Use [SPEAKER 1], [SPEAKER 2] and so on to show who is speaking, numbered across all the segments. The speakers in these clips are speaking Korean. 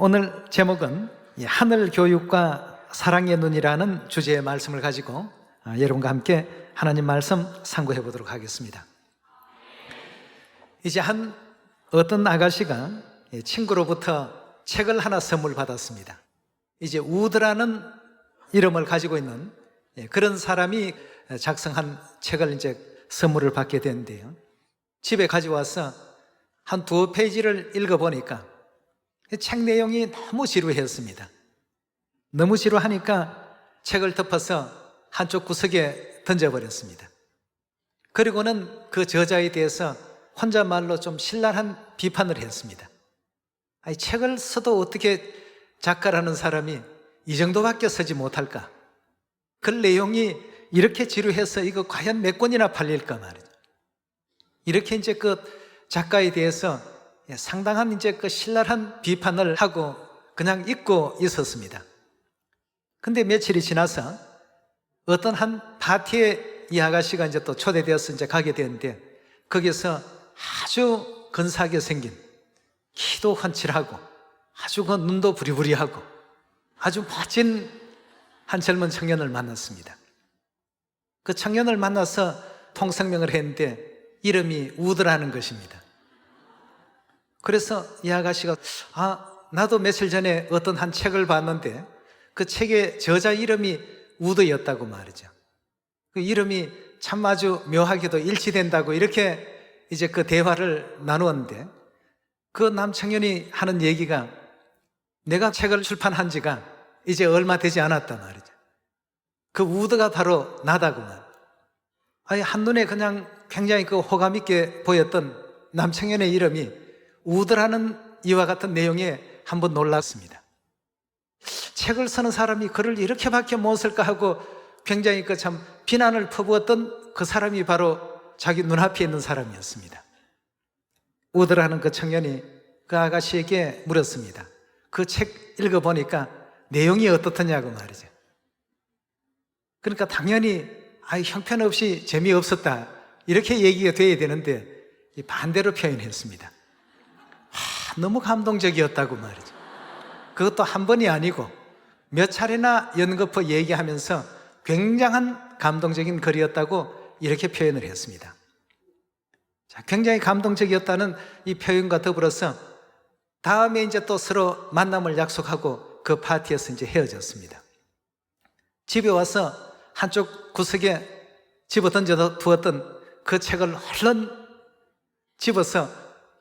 [SPEAKER 1] 오늘 제목은 하늘 교육과 사랑의 눈이라는 주제의 말씀을 가지고 여러분과 함께 하나님 말씀 상고해 보도록 하겠습니다. 이제 어떤 아가씨가 친구로부터 책을 하나 선물 받았습니다. 이제 우드라는 이름을 가지고 있는 그런 사람이 작성한 책을 이제 선물을 받게 되는데요, 집에 가져와서 한 2페이지를 읽어보니까 책 내용이 너무 지루했습니다. 너무 지루하니까 책을 덮어서 한쪽 구석에 던져버렸습니다. 그리고는 그 저자에 대해서 혼잣말로 좀 신랄한 비판을 했습니다. 책을 써도 어떻게 작가라는 사람이 이 정도밖에 쓰지 못할까? 그 내용이 이렇게 지루해서 이거 과연 몇 권이나 팔릴까 말이죠. 이렇게 이제 그 작가에 대해서 상당한 이제 그 신랄한 비판을 하고 그냥 잊고 있었습니다. 근데 며칠이 지나서 어떤 한 파티에 이 아가씨가 이제 또 초대되어서 이제 가게 되는데, 거기서 아주 근사하게 생긴, 키도 훤칠하고 아주 그 눈도 부리부리하고 아주 멋진 한 젊은 청년을 만났습니다. 그 청년을 만나서 통성명을 했는데 이름이 우드라는 것입니다. 그래서 이 아가씨가 나도 며칠 전에 어떤 한 책을 봤는데 그 책의 저자 이름이 우드였다고 말이죠. 그 이름이 참 아주 묘하게도 일치된다고 이렇게 이제 그 대화를 나누었는데, 그 남청년이 하는 얘기가 내가 책을 출판한 지가 이제 얼마 되지 않았단 말이죠. 그 우드가 바로 나다구만. 한눈에 그냥 굉장히 그 호감 있게 보였던 남청년의 이름이 우드라는 이와 같은 내용에 한번 놀랐습니다. 책을 쓰는 사람이 글을 이렇게밖에 못 쓸까 하고 굉장히 그 참 비난을 퍼부었던 그 사람이 바로 자기 눈앞에 있는 사람이었습니다. 우드라는 그 청년이 그 아가씨에게 물었습니다. 그 책 읽어보니까 내용이 어떻더냐고 말이죠. 그러니까 당연히 형편없이 재미없었다 이렇게 얘기가 돼야 되는데 반대로 표현했습니다. 너무 감동적이었다고 말이죠. 그것도 한 번이 아니고 몇 차례나 연거푸 얘기하면서 굉장한 감동적인 글이었다고 이렇게 표현을 했습니다. 굉장히 감동적이었다는 이 표현과 더불어서 다음에 이제 또 서로 만남을 약속하고 그 파티에서 이제 헤어졌습니다. 집에 와서 한쪽 구석에 집어 던져 두었던 그 책을 얼른 집어서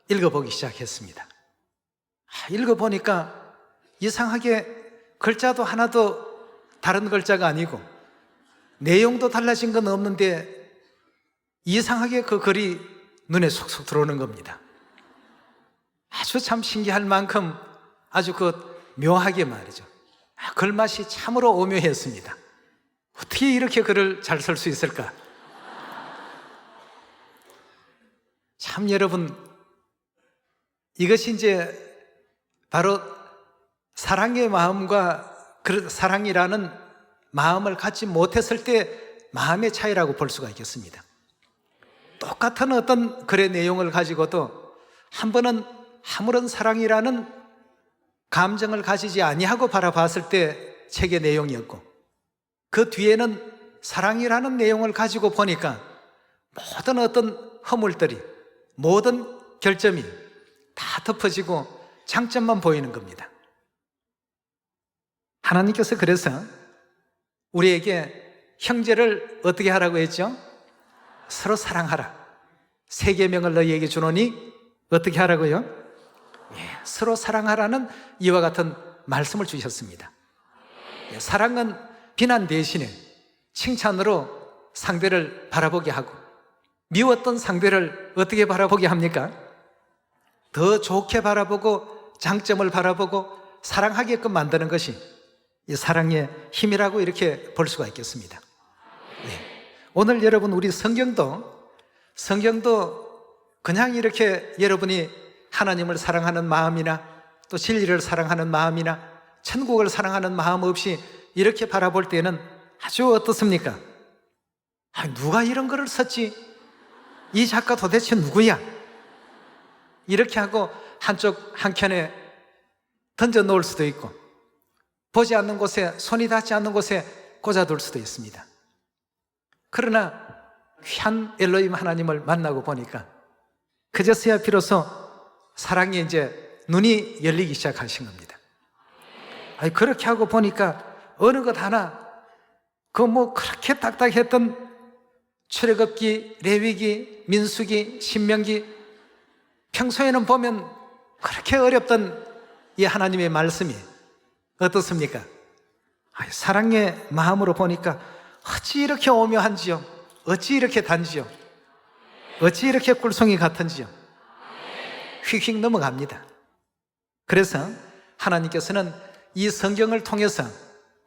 [SPEAKER 1] 읽어보기 시작했습니다. 읽어보니까 이상하게 글자도 하나도 다른 글자가 아니고 내용도 달라진 건 없는데 이상하게 그 글이 눈에 속속 들어오는 겁니다. 아주 참 신기할 만큼 아주 그 묘하게 말이죠. 글맛이 참으로 오묘했습니다. 어떻게 이렇게 글을 잘 쓸 수 있을까? 참 여러분, 이것이 이제 바로 사랑의 마음과 그 사랑이라는 마음을 갖지 못했을 때 마음의 차이라고 볼 수가 있겠습니다. 똑같은 어떤 글의 내용을 가지고도 한 번은 아무런 사랑이라는 감정을 가지지 아니하고 바라봤을 때 책의 내용이었고, 그 뒤에는 사랑이라는 내용을 가지고 보니까 모든 어떤 허물들이, 모든 결점이 다 덮어지고 장점만 보이는 겁니다. 하나님께서 그래서 우리에게 형제를 어떻게 하라고 했죠? 서로 사랑하라. 세 계명을 너희에게 주노니 어떻게 하라고요? 서로 사랑하라는 이와 같은 말씀을 주셨습니다. 사랑은 비난 대신에 칭찬으로 상대를 바라보게 하고, 미웠던 상대를 어떻게 바라보게 합니까? 더 좋게 바라보고 장점을 바라보고 사랑하게끔 만드는 것이 이 사랑의 힘이라고 이렇게 볼 수가 있겠습니다. 네. 오늘 여러분 우리 성경도 그냥 이렇게 여러분이 하나님을 사랑하는 마음이나 또 진리를 사랑하는 마음이나 천국을 사랑하는 마음 없이 이렇게 바라볼 때는 아주 어떻습니까? 누가 이런 글을 썼지? 이 작가 도대체 누구야? 이렇게 하고 한켠에 던져 놓을 수도 있고 보지 않는 곳에, 손이 닿지 않는 곳에 꽂아둘 수도 있습니다. 그러나 귀한 엘로힘 하나님을 만나고 보니까 그제서야 비로소 사랑에 이제 눈이 열리기 시작하신 겁니다. 그렇게 하고 보니까 어느 것 하나 그렇게 딱딱했던 출애굽기, 레위기, 민수기, 신명기 평소에는 보면 그렇게 어렵던 이 하나님의 말씀이 어떻습니까? 사랑의 마음으로 보니까 어찌 이렇게 오묘한지요? 어찌 이렇게 단지요? 어찌 이렇게 꿀송이 같은지요? 휙휙 넘어갑니다. 그래서 하나님께서는 이 성경을 통해서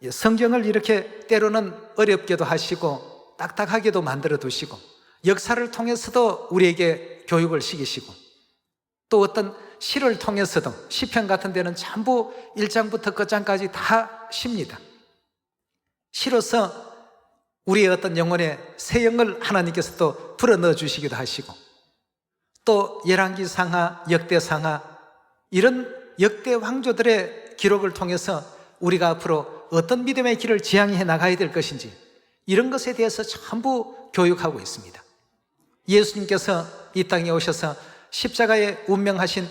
[SPEAKER 1] 성경을 이렇게 때로는 어렵게도 하시고 딱딱하게도 만들어 두시고 역사를 통해서도 우리에게 교육을 시키시고 또 어떤 시를 통해서도 시편 같은 데는 전부 1장부터 끝장까지 다 시입니다. 시로서 우리의 어떤 영혼의 새 영을 하나님께서 또 불어넣어 주시기도 하시고 또 열왕기상하, 역대상하 이런 역대 왕조들의 기록을 통해서 우리가 앞으로 어떤 믿음의 길을 지향해 나가야 될 것인지 이런 것에 대해서 전부 교육하고 있습니다. 예수님께서 이 땅에 오셔서 십자가에 운명하신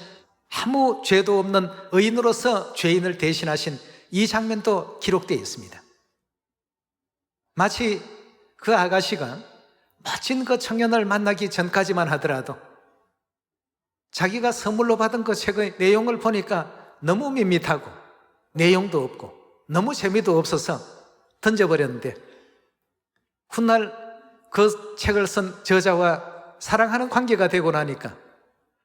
[SPEAKER 1] 아무 죄도 없는 의인으로서 죄인을 대신하신 이 장면도 기록되어 있습니다. 마치 그 아가씨가 멋진 그 청년을 만나기 전까지만 하더라도 자기가 선물로 받은 그 책의 내용을 보니까 너무 밋밋하고 내용도 없고 너무 재미도 없어서 던져버렸는데 훗날 그 책을 쓴 저자와 사랑하는 관계가 되고 나니까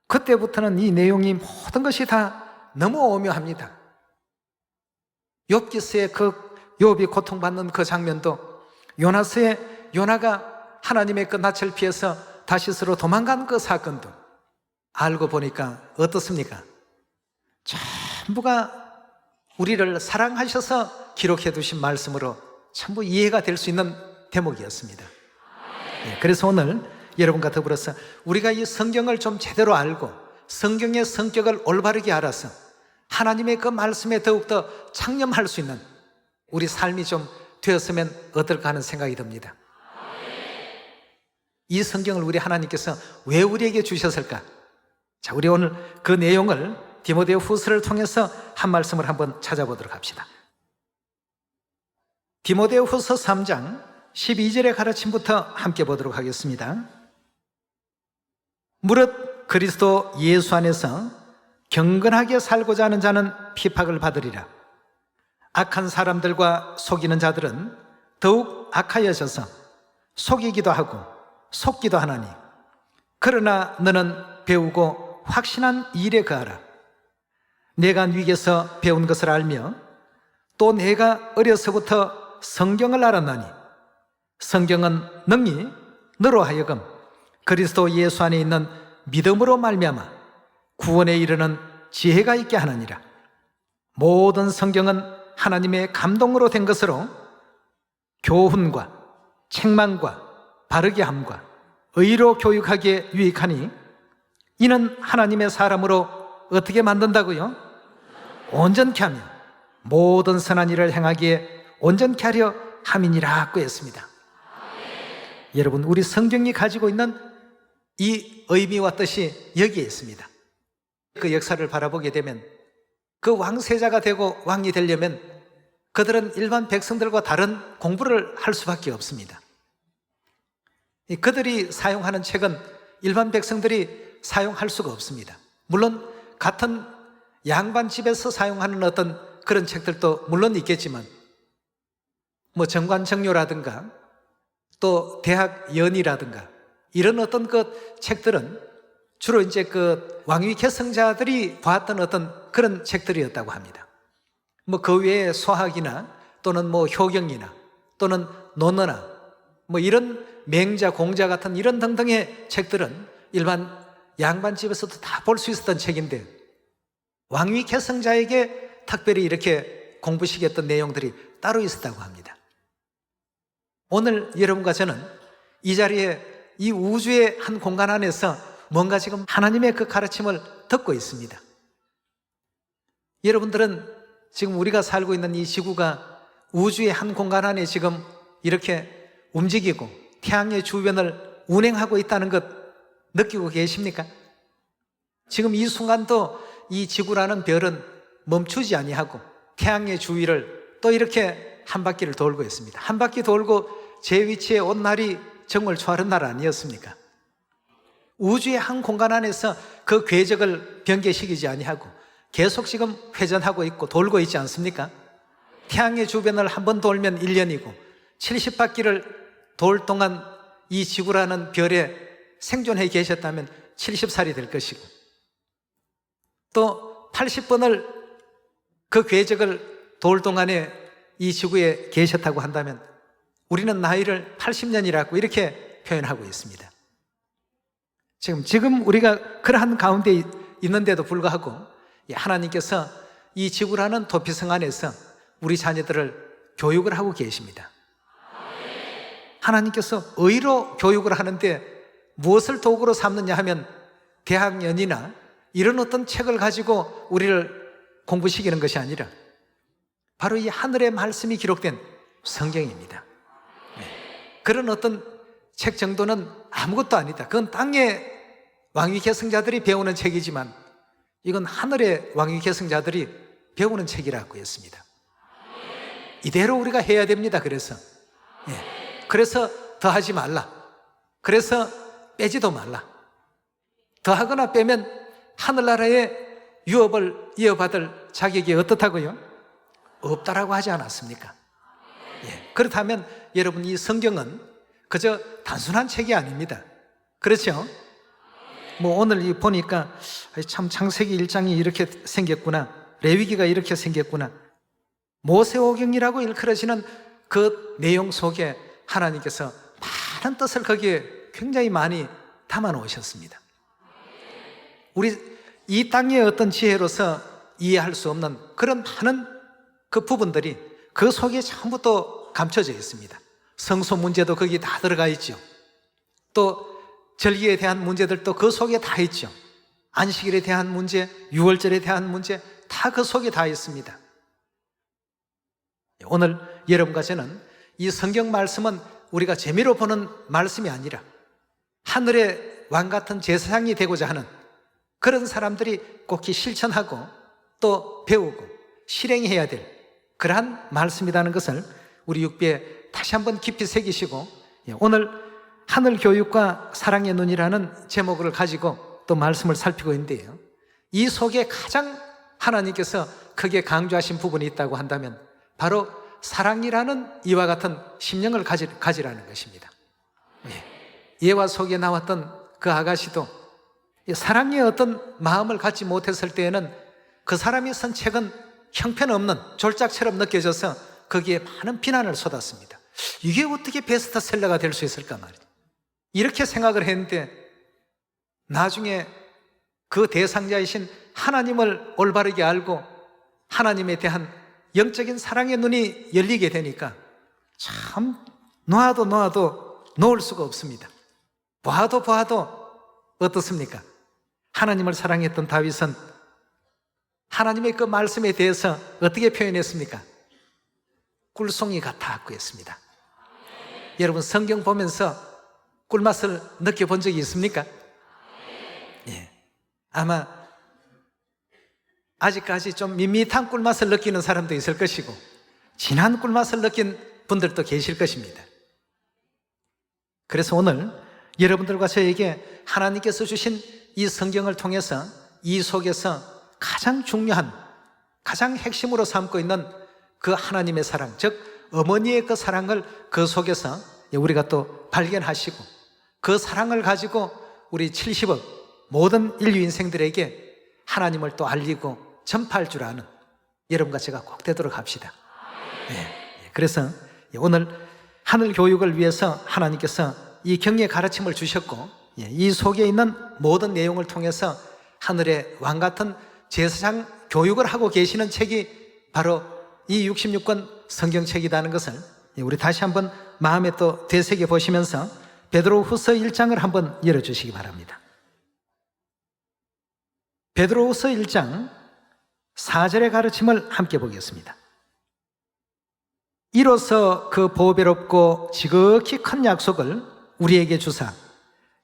[SPEAKER 1] 그때부터는 이 내용이 모든 것이 다 너무 오묘합니다. 욥기서의 그 욥이 고통받는 그 장면도 요나가 하나님의 그 낯을 피해서 다시스로 도망간 그 사건도 알고 보니까 어떻습니까? 전부가 우리를 사랑하셔서 기록해 두신 말씀으로 전부 이해가 될 수 있는 대목이었습니다. 그래서 오늘 여러분과 더불어서 우리가 이 성경을 좀 제대로 알고 성경의 성격을 올바르게 알아서 하나님의 그 말씀에 더욱더 창념할 수 있는 우리 삶이 좀 되었으면 어떨까 하는 생각이 듭니다. 이 성경을 우리 하나님께서 왜 우리에게 주셨을까? 자, 우리 오늘 그 내용을 디모데 후서를 통해서 한 말씀을 한번 찾아보도록 합시다. 디모데 후서 3장 12절의 가르침부터 함께 보도록 하겠습니다. 무릇 그리스도 예수 안에서 경건하게 살고자 하는 자는 핍박을 받으리라. 악한 사람들과 속이는 자들은 더욱 악하여져서 속이기도 하고 속기도 하나니 그러나 너는 배우고 확신한 일에 거하라. 내가 네게서 배운 것을 알며 또 내가 어려서부터 성경을 알았나니 성경은 능히 너로 하여금 그리스도 예수 안에 있는 믿음으로 말미암아 구원에 이르는 지혜가 있게 하느니라. 모든 성경은 하나님의 감동으로 된 것으로 교훈과 책망과 바르게 함과 의로 교육하기에 유익하니 이는 하나님의 사람으로 어떻게 만든다고요? 온전케 하며 모든 선한 일을 행하기에 온전케 하려 함이니라고 했습니다. 여러분, 우리 성경이 가지고 있는 이 의미와 뜻이 여기에 있습니다. 그 역사를 바라보게 되면 그 왕세자가 되고 왕이 되려면 그들은 일반 백성들과 다른 공부를 할 수밖에 없습니다. 그들이 사용하는 책은 일반 백성들이 사용할 수가 없습니다. 물론 같은 양반집에서 사용하는 어떤 그런 책들도 물론 있겠지만 정관정료라든가 또 대학 연의라든가 이런 어떤 그 책들은 주로 이제 그 왕위 계승자들이 보았던 어떤 그런 책들이었다고 합니다. 뭐 그 외에 소학이나 또는 뭐 효경이나 또는 논어나 뭐 이런 맹자, 공자 같은 이런 등등의 책들은 일반 양반집에서도 다 볼 수 있었던 책인데 왕위 계승자에게 특별히 이렇게 공부시켰던 내용들이 따로 있었다고 합니다. 오늘 여러분과 저는 이 자리에 이 우주의 한 공간 안에서 뭔가 지금 하나님의 그 가르침을 듣고 있습니다. 여러분들은 지금 우리가 살고 있는 이 지구가 우주의 한 공간 안에 지금 이렇게 움직이고 태양의 주변을 운행하고 있다는 것 느끼고 계십니까? 지금 이 순간도 이 지구라는 별은 멈추지 아니하고 태양의 주위를 또 이렇게 한 바퀴를 돌고 있습니다. 한 바퀴 돌고 제 위치에 온 날이 정월 초하룻 날 아니었습니까? 우주의 한 공간 안에서 그 궤적을 변개시키지 아니하고 계속 지금 회전하고 있고 돌고 있지 않습니까? 태양의 주변을 한 번 돌면 1년이고 70바퀴를 돌 동안 이 지구라는 별에 생존해 계셨다면 70살이 될 것이고 또 80번을 그 궤적을 돌 동안에 이 지구에 계셨다고 한다면 우리는 나이를 80년이라고 이렇게 표현하고 있습니다. 지금 우리가 그러한 가운데 있는데도 불구하고 하나님께서 이 지구라는 도피성 안에서 우리 자녀들을 교육을 하고 계십니다. 하나님께서 의로 교육을 하는데 무엇을 도구로 삼느냐 하면 대학년이나 이런 어떤 책을 가지고 우리를 공부시키는 것이 아니라 바로 이 하늘의 말씀이 기록된 성경입니다. 그런 어떤 책 정도는 아무것도 아니다. 그건 땅의 왕위 계승자들이 배우는 책이지만 이건 하늘의 왕위 계승자들이 배우는 책이라고 했습니다. 이대로 우리가 해야 됩니다. 그래서 더하지 말라. 그래서 빼지도 말라. 더하거나 빼면 하늘나라의 유업을 이어받을 자격이 어떻다고요? 없다라고 하지 않았습니까? 그렇다면 여러분 이 성경은 그저 단순한 책이 아닙니다. 그렇죠? 뭐 오늘 보니까 참 창세기 1장이 이렇게 생겼구나, 레위기가 이렇게 생겼구나, 모세오경이라고 일컬어지는 그 내용 속에 하나님께서 많은 뜻을 거기에 굉장히 많이 담아 놓으셨습니다. 우리 이 땅의 어떤 지혜로서 이해할 수 없는 그런 많은 그 부분들이 그 속에 전부 또 감춰져 있습니다. 성소 문제도 거기 다 들어가 있죠. 또 절기에 대한 문제들도 그 속에 다 있죠. 안식일에 대한 문제, 유월절에 대한 문제 다 그 속에 다 있습니다. 오늘 여러분과 저는 이 성경 말씀은 우리가 재미로 보는 말씀이 아니라 하늘의 왕 같은 제사장이 되고자 하는 그런 사람들이 꼭히 실천하고 또 배우고 실행해야 될 그러한 말씀이라는 것을 우리 육비에 다시 한번 깊이 새기시고 오늘 하늘 교육과 사랑의 눈이라는 제목을 가지고 또 말씀을 살피고 있는데요, 이 속에 가장 하나님께서 크게 강조하신 부분이 있다고 한다면 바로 사랑이라는 이와 같은 심령을 가지라는 것입니다. 예화 속에 나왔던 그 아가씨도 사랑의 어떤 마음을 갖지 못했을 때에는 그 사람이 쓴 책은 형편없는 졸작처럼 느껴져서 거기에 많은 비난을 쏟았습니다. 이게 어떻게 베스트셀러가 될 수 있을까 말이죠. 이렇게 생각을 했는데 나중에 그 대상자이신 하나님을 올바르게 알고 하나님에 대한 영적인 사랑의 눈이 열리게 되니까 참 놓아도 놓을 수가 없습니다. 봐도 어떻습니까? 하나님을 사랑했던 다윗은 하나님의 그 말씀에 대해서 어떻게 표현했습니까? 꿀송이 같았고 했습니다. 여러분 성경 보면서 꿀맛을 느껴본 적이 있습니까? 아마 아직까지 좀 밋밋한 꿀맛을 느끼는 사람도 있을 것이고 진한 꿀맛을 느낀 분들도 계실 것입니다. 그래서 오늘 여러분들과 저에게 하나님께서 주신 이 성경을 통해서 이 속에서 가장 중요한, 가장 핵심으로 삼고 있는 그 하나님의 사랑, 즉 어머니의 그 사랑을 그 속에서 우리가 또 발견하시고 그 사랑을 가지고 우리 70억 모든 인류 인생들에게 하나님을 또 알리고 전파할 줄 아는 여러분과 제가 꼭 되도록 합시다. 그래서 오늘 하늘 교육을 위해서 하나님께서 이 경외 가르침을 주셨고, 이 속에 있는 모든 내용을 통해서 하늘의 왕 같은 제사장 교육을 하고 계시는 책이 바로 이 66권 성경책이라는 것을 우리 다시 한번 마음에 또 되새겨 보시면서 베드로후서 1장을 한번 열어주시기 바랍니다. 베드로후서 1장 4절의 가르침을 함께 보겠습니다. 이로써 그 보배롭고 지극히 큰 약속을 우리에게 주사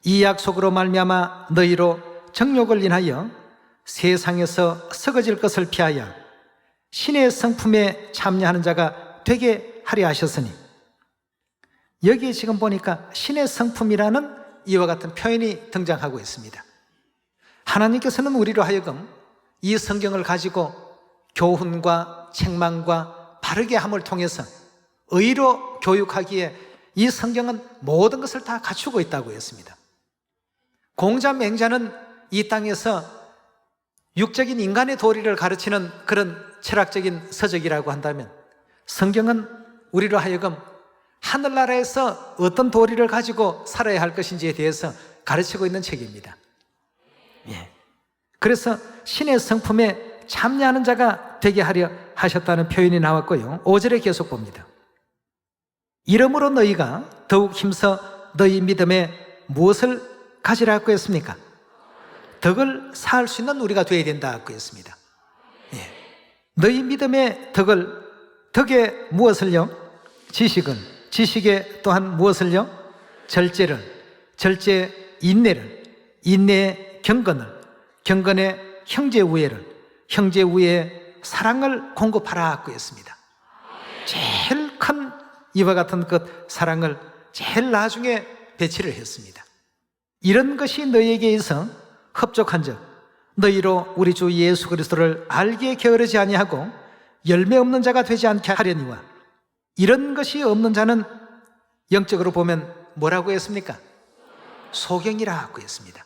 [SPEAKER 1] 이 약속으로 말미암아 너희로 정욕을 인하여 세상에서 썩어질 것을 피하여 신의 성품에 참여하는 자가 되게 하려 하셨으니, 여기 지금 보니까 신의 성품이라는 이와 같은 표현이 등장하고 있습니다. 하나님께서는 우리로 하여금 이 성경을 가지고 교훈과 책망과 바르게 함을 통해서 의로 교육하기에 이 성경은 모든 것을 다 갖추고 있다고 했습니다. 공자 맹자는 이 땅에서 육적인 인간의 도리를 가르치는 그런 철학적인 서적이라고 한다면, 성경은 우리로 하여금 하늘나라에서 어떤 도리를 가지고 살아야 할 것인지에 대해서 가르치고 있는 책입니다. 그래서 신의 성품에 참여하는 자가 되게 하려 하셨다는 표현이 나왔고요. 5절에 계속 봅니다. 이러므로 너희가 더욱 힘써 너희 믿음에 무엇을 가지라고 했습니까? 덕을 쌓을 수 있는 우리가 되어야 된다고 했습니다. 너희 믿음의 덕에 무엇을요? 지식에 또한 무엇을요? 절제에 인내에 경건에 형제 우애에 사랑을 공급하라고 했습니다. 제일 큰 이와 같은 그 사랑을 제일 나중에 배치를 했습니다. 이런 것이 너희에게 있어 흡족한 적 너희로 우리 주 예수 그리스도를 알기에 게으르지 아니하고 열매 없는 자가 되지 않게 하려니와, 이런 것이 없는 자는 영적으로 보면 뭐라고 했습니까? 소경이라고 했습니다.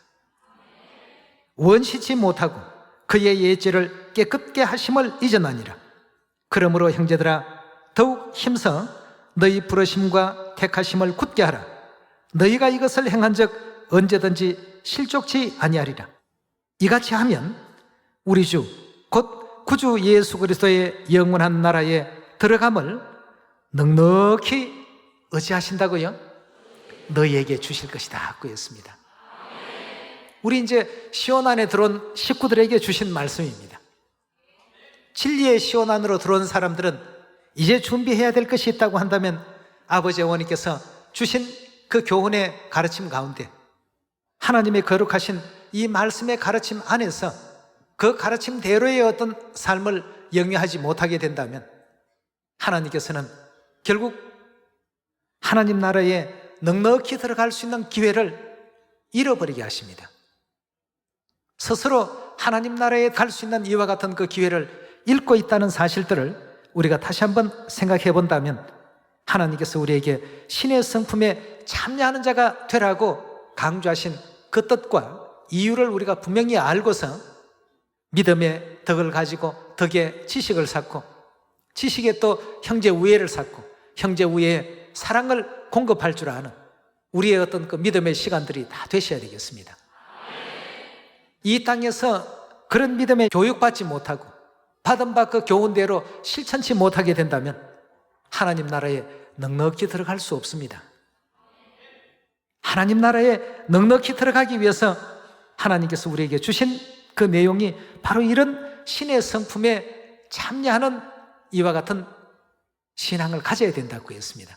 [SPEAKER 1] 원시치 못하고 그의 예죄를 깨끗게 하심을 잊어나니라. 그러므로 형제들아 더욱 힘써 너희 부르심과 택하심을 굳게 하라. 너희가 이것을 행한 적 언제든지 실족치 아니하리라. 이같이 하면 우리 주 곧 구주 예수 그리스도의 영원한 나라에 들어감을 넉넉히 의지하신다고요? 너희에게 주실 것이다 하고 했습니다. 우리 이제 시온 안에 들어온 식구들에게 주신 말씀입니다. 진리의 시온 안으로 들어온 사람들은 이제 준비해야 될 것이 있다고 한다면, 아버지 어머니께서 주신 그 교훈의 가르침 가운데 하나님의 거룩하신 이 말씀의 가르침 안에서 그 가르침대로의 어떤 삶을 영위하지 못하게 된다면 하나님께서는 결국 하나님 나라에 넉넉히 들어갈 수 있는 기회를 잃어버리게 하십니다. 스스로 하나님 나라에 갈 수 있는 이와 같은 그 기회를 잃고 있다는 사실들을 우리가 다시 한번 생각해 본다면, 하나님께서 우리에게 신의 성품에 참여하는 자가 되라고 강조하신 그 뜻과 이유를 우리가 분명히 알고서 믿음의 덕을 가지고 덕의 지식을 쌓고, 지식에 또 형제 우애를 쌓고, 형제 우애에 사랑을 공급할 줄 아는 우리의 어떤 그 믿음의 시간들이 다 되셔야 되겠습니다. 이 땅에서 그런 믿음의 교육받지 못하고 받은 바 그 교훈대로 실천치 못하게 된다면 하나님 나라에 넉넉히 들어갈 수 없습니다. 하나님 나라에 넉넉히 들어가기 위해서 하나님께서 우리에게 주신 그 내용이 바로 이런 신의 성품에 참여하는 이와 같은 신앙을 가져야 된다고 했습니다.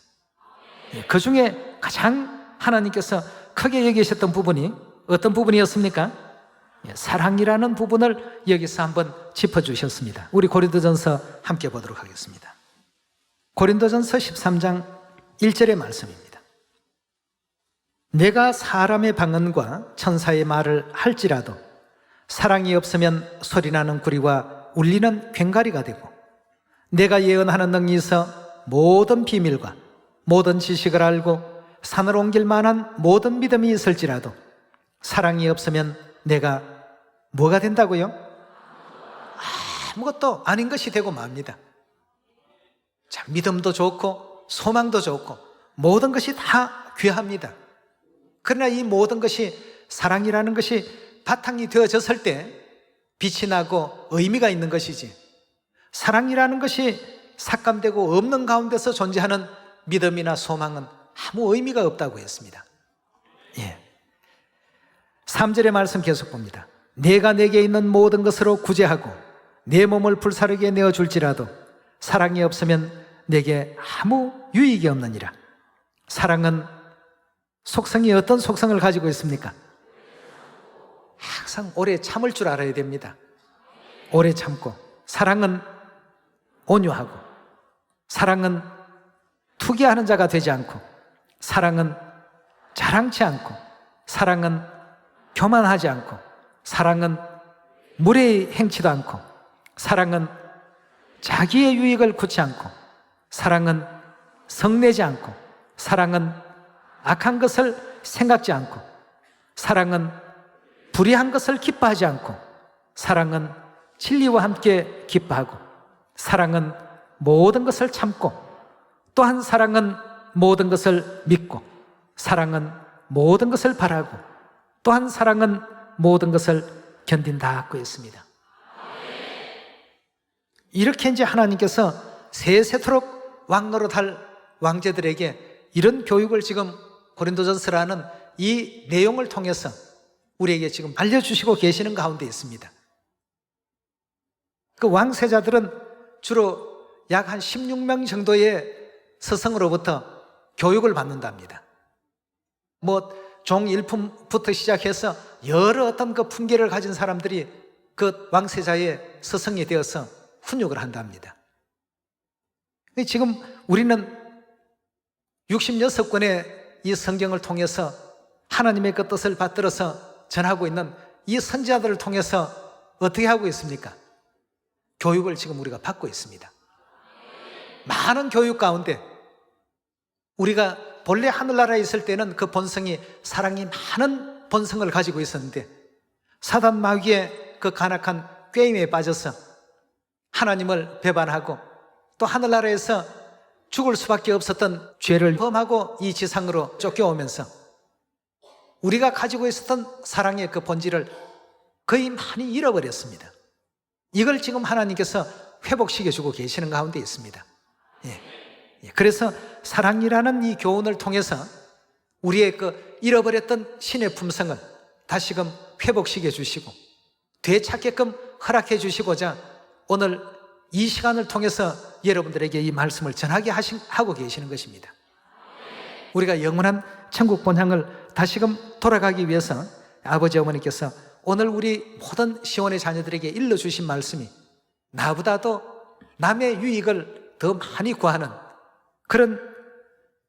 [SPEAKER 1] 그 중에 가장 하나님께서 크게 여기셨던 부분이 어떤 부분이었습니까? 사랑이라는 부분을 여기서 한번 짚어주셨습니다. 우리 고린도전서 함께 보도록 하겠습니다. 고린도전서 13장 1절의 말씀입니다. 내가 사람의 방언과 천사의 말을 할지라도 사랑이 없으면 소리나는 구리와 울리는 괭가리가 되고, 내가 예언하는 능력이 있어 모든 비밀과 모든 지식을 알고 산을 옮길 만한 모든 믿음이 있을지라도 사랑이 없으면 내가 뭐가 된다고요? 아무것도 아닌 것이 되고 맙니다. 자, 믿음도 좋고 소망도 좋고 모든 것이 다 귀합니다. 그러나 이 모든 것이 사랑이라는 것이 바탕이 되어졌을 때 빛이 나고 의미가 있는 것이지, 사랑이라는 것이 삭감되고 없는 가운데서 존재하는 믿음이나 소망은 아무 의미가 없다고 했습니다. 3절의 말씀 계속 봅니다. 내가 내게 있는 모든 것으로 구제하고 내 몸을 불사르게 내어줄지라도 사랑이 없으면 내게 아무 유익이 없느니라. 사랑은 속성이 어떤 속성을 가지고 있습니까? 항상 오래 참을 줄 알아야 됩니다. 오래 참고, 사랑은 온유하고, 사랑은 투기하는 자가 되지 않고, 사랑은 자랑치 않고, 사랑은 교만하지 않고, 사랑은 무례히 행치도 않고, 사랑은 자기의 유익을 구치 않고, 사랑은 성내지 않고, 사랑은 악한 것을 생각지 않고, 사랑은 불의한 것을 기뻐하지 않고, 사랑은 진리와 함께 기뻐하고, 사랑은 모든 것을 참고, 또한 사랑은 모든 것을 믿고, 사랑은 모든 것을 바라고, 또한 사랑은 모든 것을 견딘다고 했습니다. 이렇게 이제 하나님께서 세세토록 왕노릇할 왕제들에게 이런 교육을 지금 고린도전서라는 이 내용을 통해서 우리에게 지금 알려주시고 계시는 가운데 있습니다. 그 왕세자들은 주로 약 한 16명 정도의 스승으로부터 교육을 받는답니다. 종 일품부터 시작해서 여러 어떤 그 품계를 가진 사람들이 그 왕세자의 스승이 되어서 훈육을 한답니다. 지금 우리는 66권의 이 성경을 통해서 하나님의 그 뜻을 받들어서 전하고 있는 이 선지자들을 통해서 어떻게 하고 있습니까? 교육을 지금 우리가 받고 있습니다. 많은 교육 가운데 우리가 본래 하늘나라에 있을 때는 그 본성이, 사랑이 많은 본성을 가지고 있었는데 사단 마귀의 그 간악한 꾀임에 빠져서 하나님을 배반하고 또 하늘나라에서 죽을 수밖에 없었던 죄를 범하고 이 지상으로 쫓겨오면서 우리가 가지고 있었던 사랑의 그 본질을 거의 많이 잃어버렸습니다. 이걸 지금 하나님께서 회복시켜주고 계시는 가운데 있습니다. 그래서 사랑이라는 이 교훈을 통해서 우리의 그 잃어버렸던 신의 품성을 다시금 회복시켜 주시고 되찾게끔 허락해 주시고자 오늘 이 시간을 통해서 여러분들에게 이 말씀을 전하게 하고 계시는 것입니다. 우리가 영원한 천국 본향을 다시금 돌아가기 위해서 아버지 어머니께서 오늘 우리 모든 시온의 자녀들에게 일러주신 말씀이 나보다도 남의 유익을 더 많이 구하는 그런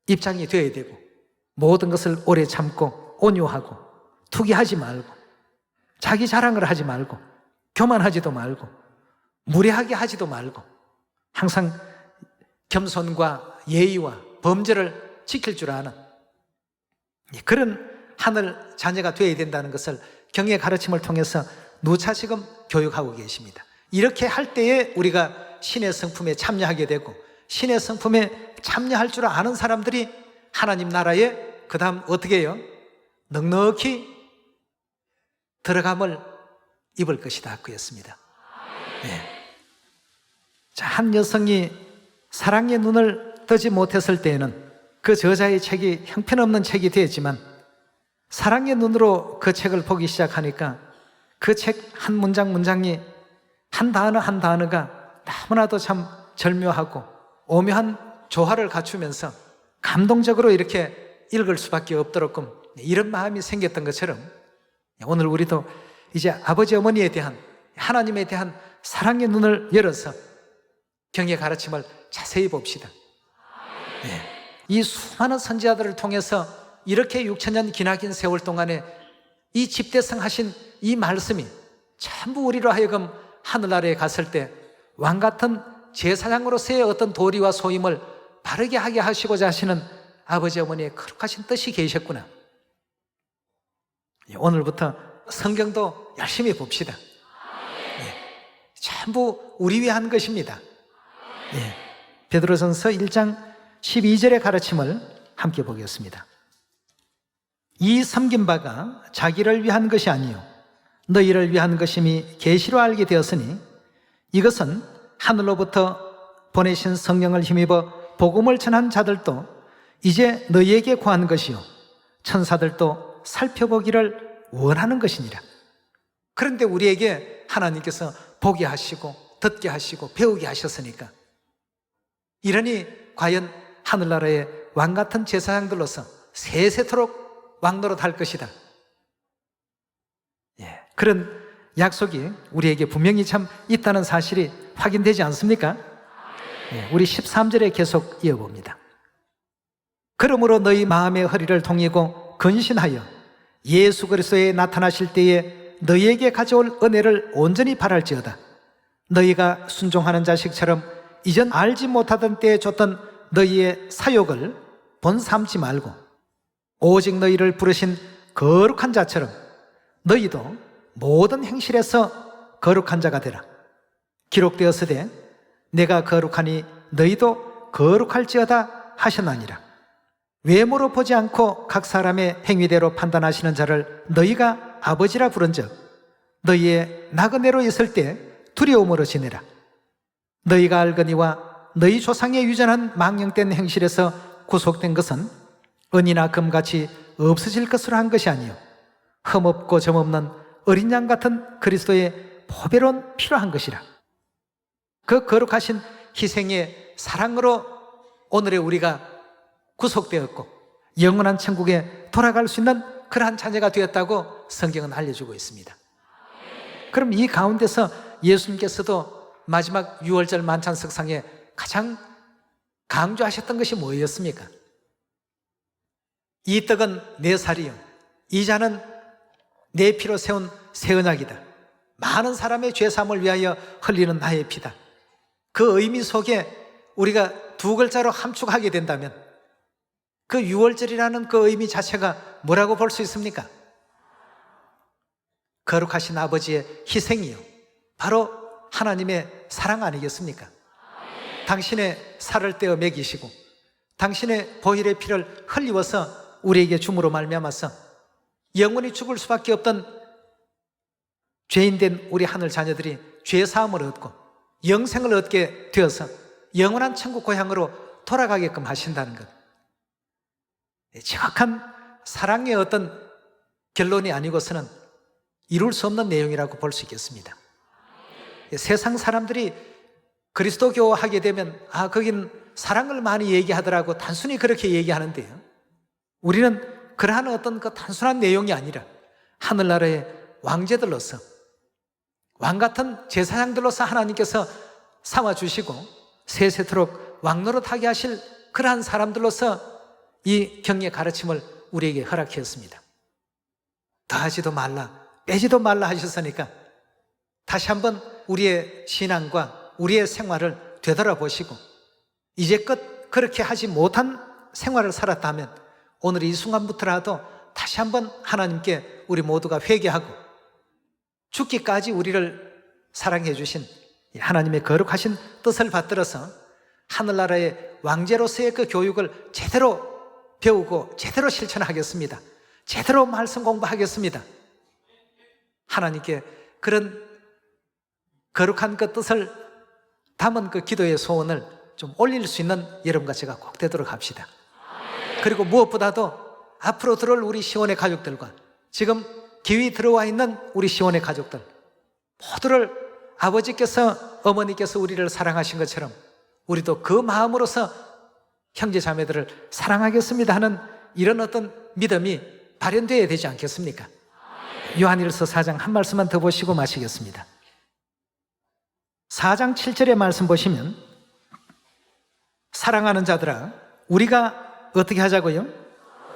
[SPEAKER 1] 입장이 되어야 되고, 모든 것을 오래 참고 온유하고 투기하지 말고 자기 자랑을 하지 말고 교만하지도 말고 무례하게 하지도 말고 항상 겸손과 예의와 범죄를 지킬 줄 아는 그런 하늘 자녀가 되어야 된다는 것을 경의 가르침을 통해서 누차지금 교육하고 계십니다. 이렇게 할 때에 우리가 신의 성품에 참여하게 되고, 신의 성품에 참여할 줄 아는 사람들이 하나님 나라에 그 다음 어떻게 해요? 넉넉히 들어감을 입을 것이다 그랬습니다. 자, 한 여성이 사랑의 눈을 뜨지 못했을 때에는 그 저자의 책이 형편없는 책이 되었지만 사랑의 눈으로 그 책을 보기 시작하니까 그 책 한 문장 문장이 한 단어 한 단어가 너무나도 참 절묘하고 오묘한 조화를 갖추면서 감동적으로 이렇게 읽을 수밖에 없도록끔 이런 마음이 생겼던 것처럼 오늘 우리도 이제 아버지 어머니에 대한 하나님에 대한 사랑의 눈을 열어서 경의 가르침을 자세히 봅시다. 이 수많은 선지자들을 통해서 이렇게 6천년 기나긴 세월 동안에 이 집대성 하신 이 말씀이 전부 우리로 하여금 하늘나라에 갔을 때 왕같은 제사장으로서의 어떤 도리와 소임을 바르게 하게 하시고자 하시는 아버지 어머니의 거룩하신 뜻이 계셨구나. 오늘부터 성경도 열심히 봅시다. 전부 우리 위한 것입니다. 베드로전서 1장 12절의 가르침을 함께 보겠습니다. 이 섬긴 바가 자기를 위한 것이 아니요 너희를 위한 것임이 계시로 알게 되었으니 이것은 하늘로부터 보내신 성령을 힘입어 복음을 전한 자들도 이제 너희에게 구한 것이요 천사들도 살펴보기를 원하는 것이니라. 그런데 우리에게 하나님께서 보게 하시고 듣게 하시고 배우게 하셨으니까, 이러니 과연 하늘나라의 왕같은 제사장들로서 세세토록 왕노릇할 것이다. 그런 약속이 우리에게 분명히 참 있다는 사실이 확인되지 않습니까? 우리 13절에 계속 이어봅니다. 그러므로 너희 마음의 허리를 동이고 근신하여 예수 그리스도에 나타나실 때에 너희에게 가져올 은혜를 온전히 바랄지어다. 너희가 순종하는 자식처럼 이전 알지 못하던 때에 줬던 너희의 사욕을 본삼지 말고 오직 너희를 부르신 거룩한 자처럼 너희도 모든 행실에서 거룩한 자가 되라. 기록되었으되 내가 거룩하니 너희도 거룩할지어다 하셨나니라. 외모로 보지 않고 각 사람의 행위대로 판단하시는 자를 너희가 아버지라 부른즉 너희의 나그네로 있을 때 두려움으로 지내라. 너희가 알거니와 너희 조상의 유전한 망령된 행실에서 구속된 것은 은이나 금같이 없어질 것으로 한 것이 아니요 흠없고 점없는 어린 양 같은 그리스도의 보배로운 피로 한 것이라. 그 거룩하신 희생의 사랑으로 오늘의 우리가 구속되었고 영원한 천국에 돌아갈 수 있는 그러한 자녀가 되었다고 성경은 알려주고 있습니다. 그럼 이 가운데서 예수님께서도 마지막 유월절 만찬석상에 가장 강조하셨던 것이 뭐였습니까? 이 떡은 내 살이요 이 잔은 내 피로 세운 새 언약이다. 많은 사람의 죄사함을 위하여 흘리는 나의 피다. 그 의미 속에 우리가 두 글자로 함축하게 된다면 그 유월절이라는 그 의미 자체가 뭐라고 볼 수 있습니까? 거룩하신 아버지의 희생이요 바로 하나님의 사랑 아니겠습니까? 당신의 살을 떼어 먹이시고 당신의 보혈의 피를 흘리워서 우리에게 줌으로 말미암아서 영원히 죽을 수밖에 없던 죄인된 우리 하늘 자녀들이 죄사함을 얻고 영생을 얻게 되어서 영원한 천국 고향으로 돌아가게끔 하신다는 것, 정확한 사랑의 어떤 결론이 아니고서는 이룰 수 없는 내용이라고 볼 수 있겠습니다. 세상 사람들이 그리스도교 하게 되면 거긴 사랑을 많이 얘기하더라고 단순히 그렇게 얘기하는데요, 우리는 그러한 어떤 그 단순한 내용이 아니라 하늘나라의 왕제들로서 왕같은 제사장들로서 하나님께서 삼아주시고 세세토록 왕노릇하게 하실 그러한 사람들로서 이 경의 가르침을 우리에게 허락했습니다. 더하지도 말라 빼지도 말라 하셨으니까 다시 한번 우리의 신앙과 우리의 생활을 되돌아보시고 이제껏 그렇게 하지 못한 생활을 살았다면 오늘 이 순간부터라도 다시 한번 하나님께 우리 모두가 회개하고 죽기까지 우리를 사랑해 주신 하나님의 거룩하신 뜻을 받들어서 하늘나라의 왕제로서의 그 교육을 제대로 배우고 제대로 실천하겠습니다. 제대로 말씀 공부하겠습니다. 하나님께 그런 거룩한 그 뜻을 담은 그 기도의 소원을 좀 올릴 수 있는 여러분과 제가 꼭 되도록 합시다. 그리고 무엇보다도 앞으로 들어올 우리 시온의 가족들과 지금 기위 들어와 있는 우리 시온의 가족들 모두를 아버지께서 어머니께서 우리를 사랑하신 것처럼 우리도 그 마음으로서 형제 자매들을 사랑하겠습니다 하는 이런 어떤 믿음이 발현되어야 되지 않겠습니까? 요한일서 4장 한 말씀만 더 보시고 마치겠습니다. 4장 7절의 말씀 보시면 사랑하는 자들아 우리가 어떻게 하자고요?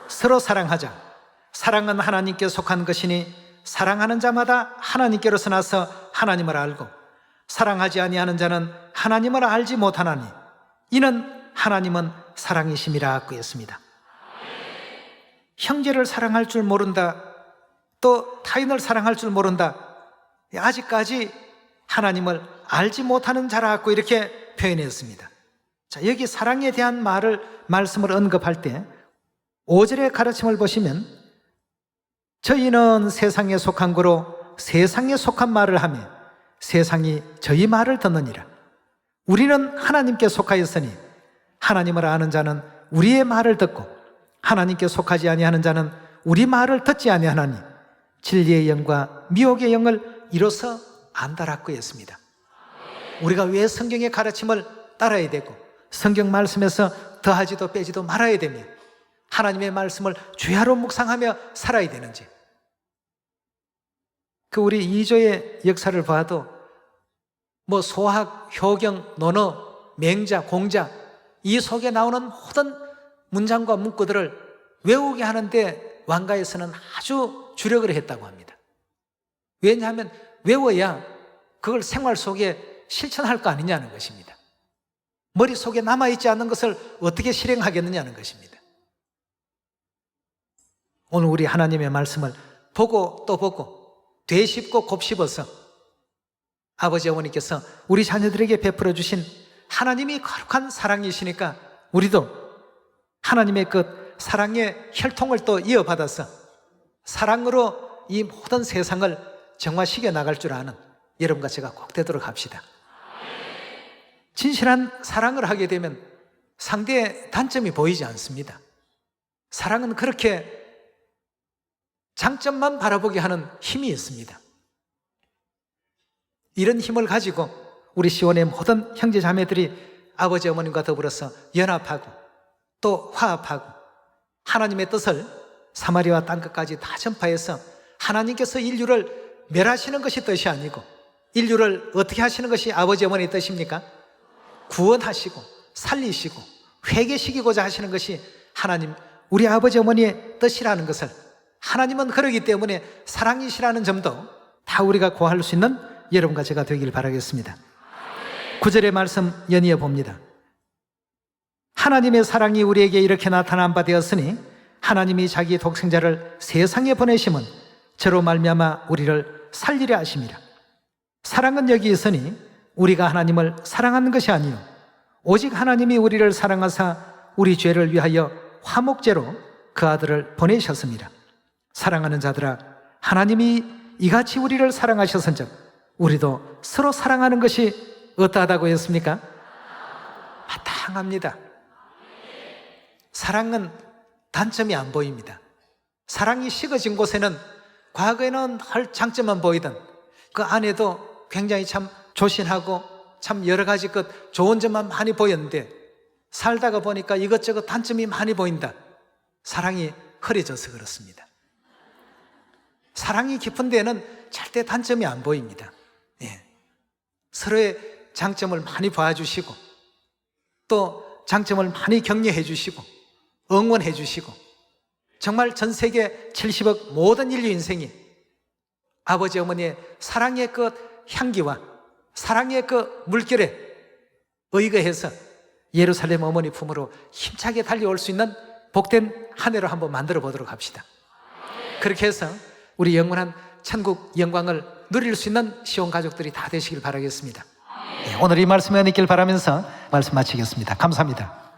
[SPEAKER 1] 서로 사랑하자. 사랑은 하나님께 속한 것이니 사랑하는 자마다 하나님께로서 나서 하나님을 알고 사랑하지 아니하는 자는 하나님을 알지 못하나니 이는 하나님은 사랑이심이라 하였습니다. 형제를 사랑할 줄 모른다, 또 타인을 사랑할 줄 모른다, 아직까지 하나님을 알지 못하는 자라고 이렇게 표현했습니다. 자, 여기 사랑에 대한 말씀을 언급할 때 5절의 가르침을 보시면 저희는 세상에 속한 거로 세상에 속한 말을 하며 세상이 저희 말을 듣느니라. 우리는 하나님께 속하였으니 하나님을 아는 자는 우리의 말을 듣고 하나님께 속하지 아니하는 자는 우리 말을 듣지 아니하나니 진리의 영과 미혹의 영을 이로써 안다라고 했습니다. 우리가 왜 성경의 가르침을 따라야 되고 성경 말씀에서 더하지도 빼지도 말아야 되며 하나님의 말씀을 주야로 묵상하며 살아야 되는지, 우리 이조의 역사를 봐도 소학, 효경, 논어, 맹자, 공자 이 속에 나오는 모든 문장과 문구들을 외우게 하는데 왕가에서는 아주 주력을 했다고 합니다. 왜냐하면 외워야 그걸 생활 속에 실천할 거 아니냐는 것입니다. 머릿속에 남아있지 않는 것을 어떻게 실행하겠느냐는 것입니다. 오늘 우리 하나님의 말씀을 보고 또 보고 되씹고 곱씹어서 아버지 어머니께서 우리 자녀들에게 베풀어 주신 하나님이 거룩한 사랑이시니까 우리도 하나님의 그 사랑의 혈통을 또 이어받아서 사랑으로 이 모든 세상을 정화시켜 나갈 줄 아는 여러분과 제가 꼭 되도록 합시다. 진실한 사랑을 하게 되면 상대의 단점이 보이지 않습니다. 사랑은 그렇게 장점만 바라보게 하는 힘이 있습니다. 이런 힘을 가지고 우리 시온의 모든 형제 자매들이 아버지 어머님과 더불어서 연합하고 또 화합하고 하나님의 뜻을 사마리아 땅끝까지 다 전파해서 하나님께서 인류를 멸하시는 것이 뜻이 아니고 인류를 어떻게 하시는 것이 아버지 어머니의 뜻입니까? 구원하시고 살리시고 회개시키고자 하시는 것이 하나님, 우리 아버지 어머니의 뜻이라는 것을, 하나님은 그러기 때문에 사랑이시라는 점도 다 우리가 고할 수 있는 여러분과 제가 되길 바라겠습니다. 9절의 말씀 연이어 봅니다. 하나님의 사랑이 우리에게 이렇게 나타난 바 되었으니 하나님이 자기 독생자를 세상에 보내심은 저로 말미암아 우리를 살리려 하심이라. 사랑은 여기 있으니 우리가 하나님을 사랑하는 것이 아니요 오직 하나님이 우리를 사랑하사 우리 죄를 위하여 화목제로 그 아들을 보내셨습니다. 사랑하는 자들아, 하나님이 이같이 우리를 사랑하셨은즉 우리도 서로 사랑하는 것이 어떠하다고 했습니까? 마땅합니다. 사랑은 단점이 안 보입니다. 사랑이 식어진 곳에는 과거에는 헐 장점만 보이던 그 안에도 굉장히 참 조신하고 참 여러 가지 것 좋은 점만 많이 보였는데 살다가 보니까 이것저것 단점이 많이 보인다. 사랑이 흐려져서 그렇습니다. 사랑이 깊은 데는 절대 단점이 안 보입니다. 서로의 장점을 많이 봐주시고 또 장점을 많이 격려해 주시고 응원해 주시고 정말 전 세계 70억 모든 인류 인생이 아버지 어머니의 사랑의 그 향기와 사랑의 그 물결에 의거해서 예루살렘 어머니 품으로 힘차게 달려올 수 있는 복된 한 해로 한번 만들어 보도록 합시다. 그렇게 해서 우리 영원한 천국 영광을 누릴 수 있는 시온 가족들이 다 되시길 바라겠습니다. 오늘 이 말씀이 있길 바라면서 말씀 마치겠습니다. 감사합니다.